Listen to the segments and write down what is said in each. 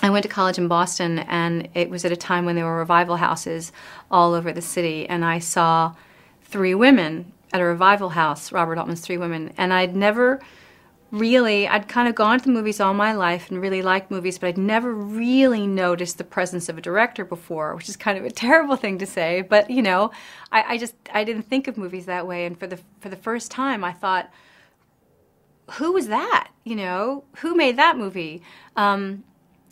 I went to college in Boston, and it was at a time when there were revival houses all over the city, and I saw three women at a revival house, Robert Altman's Three Women, and I'd never really, I'd kind of gone to the movies all my life and really liked movies, but I'd never really noticed the presence of a director before, which is kind of a terrible thing to say, but you know, I didn't think of movies that way, and for the first time I thought, who was that? You know, who made that movie?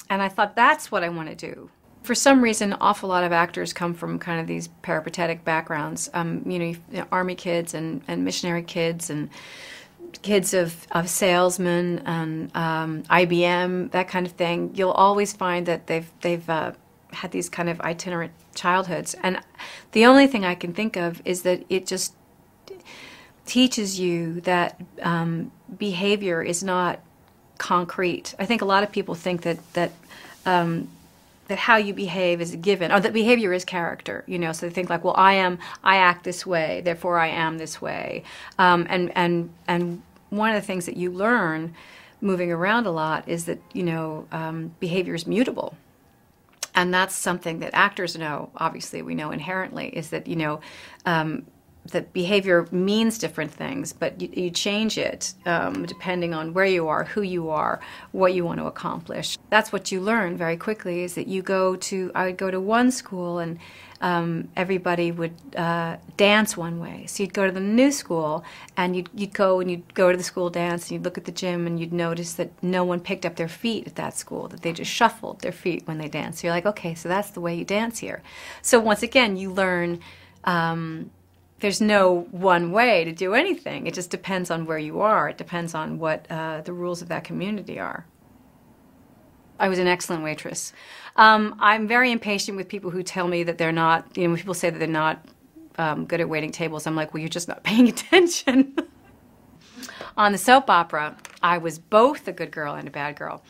And I thought, that's what I want to do. For some reason, an awful lot of actors come from kind of these peripatetic backgrounds. You know, army kids and missionary kids and kids of salesmen and IBM, that kind of thing. You'll always find that they've had these kind of itinerant childhoods. And the only thing I can think of is that it just teaches you that behavior is not concrete. I think a lot of people think that how you behave is a given, or that behavior is character. You know, so they think like, well, I act this way, therefore I am this way. And one of the things that you learn moving around a lot is that, you know, behavior is mutable. And that's something that actors know, obviously we know inherently, is that, you know, that behavior means different things, but you change it depending on where you are, who you are, what you want to accomplish. That's what you learn very quickly, is that I would go to one school and everybody would dance one way. So you'd go to the new school and you'd go to the school dance and you'd look at the gym and you'd notice that no one picked up their feet at that school, that they just shuffled their feet when they danced. So you're like, okay, so that's the way you dance here. So once again, you learn there's no one way to do anything. It just depends on where you are. It depends on what the rules of that community are. I was an excellent waitress. I'm very impatient with people who tell me that they're not, you know, when people say that they're not good at waiting tables, I'm like, well, you're just not paying attention. On the soap opera, I was both a good girl and a bad girl.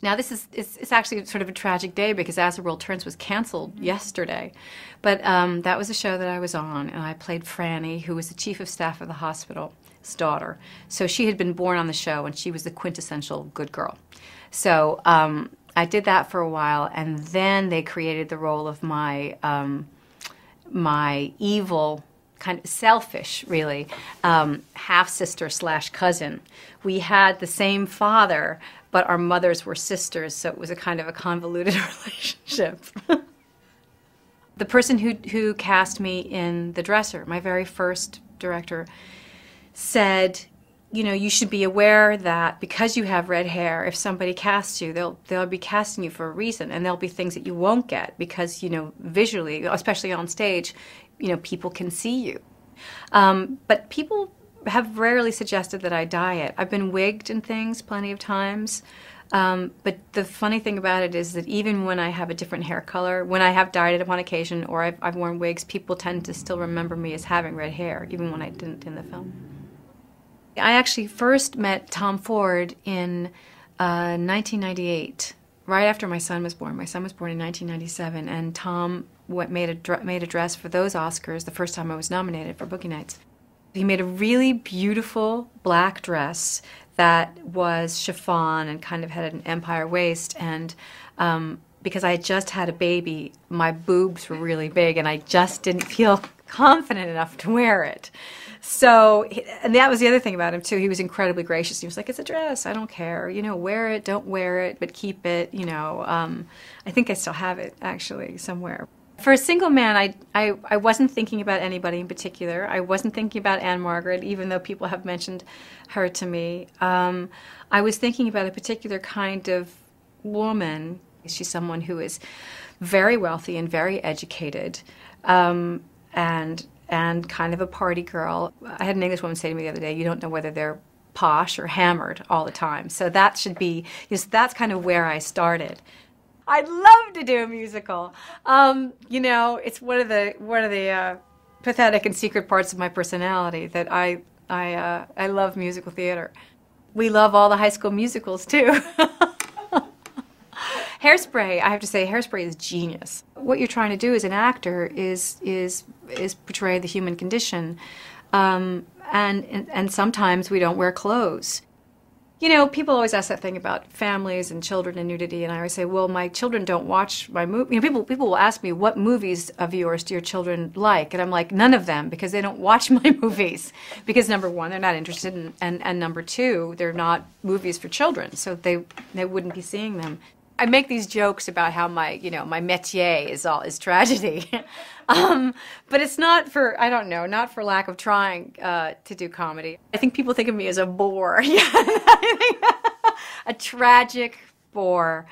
Now it's actually sort of a tragic day because As the World Turns was canceled yesterday. But that was a show that I was on, and I played Franny, who was the chief of staff of the hospital's daughter. So she had been born on the show, and she was the quintessential good girl. So I did that for a while, and then they created the role of my evil, kind of selfish, really, half-sister / cousin. We had the same father, but our mothers were sisters, so it was a kind of a convoluted relationship. The person who cast me in The Dresser, my very first director, said, you know, you should be aware that because you have red hair, if somebody casts you, they'll be casting you for a reason, and there'll be things that you won't get because, you know, visually, especially on stage, you know, people can see you. But people have rarely suggested that I dye it. I've been wigged and things plenty of times, but the funny thing about it is that even when I have a different hair color, when I have dyed it upon occasion or I've worn wigs, people tend to still remember me as having red hair, even when I didn't in the film. I actually first met Tom Ford in 1998, right after my son was born. My son was born in 1997, and Tom made a dress for those Oscars the first time I was nominated for Boogie Nights. He made a really beautiful black dress that was chiffon and kind of had an empire waist, and because I had just had a baby, my boobs were really big and I just didn't feel confident enough to wear it. So, and that was the other thing about him too, he was incredibly gracious. He was like, it's a dress, I don't care, you know, wear it, don't wear it, but keep it, you know. I think I still have it actually somewhere. For a single man, I wasn't thinking about anybody in particular. I wasn't thinking about Anne Margaret, even though people have mentioned her to me. I was thinking about a particular kind of woman. She's someone who is very wealthy and very educated, and kind of a party girl. I had an English woman say to me the other day, you don't know whether they're posh or hammered all the time. So that should be, that's kind of where I started. I'd love to do a musical. You know, it's one of the pathetic and secret parts of my personality that I love musical theater. We love all the High School Musicals too. Hairspray, I have to say, Hairspray is genius. What you're trying to do as an actor is portray the human condition, and sometimes we don't wear clothes. You know, people always ask that thing about families and children and nudity, and I always say, well, my children don't watch my movie. You know, people will ask me, what movies of yours do your children like? And I'm like, none of them, because they don't watch my movies. Because number one, they're not interested in, and number two, they're not movies for children, so they wouldn't be seeing them. I make these jokes about how my métier is tragedy. But it's not for, I don't know, not for lack of trying to do comedy. I think people think of me as a bore. A tragic bore.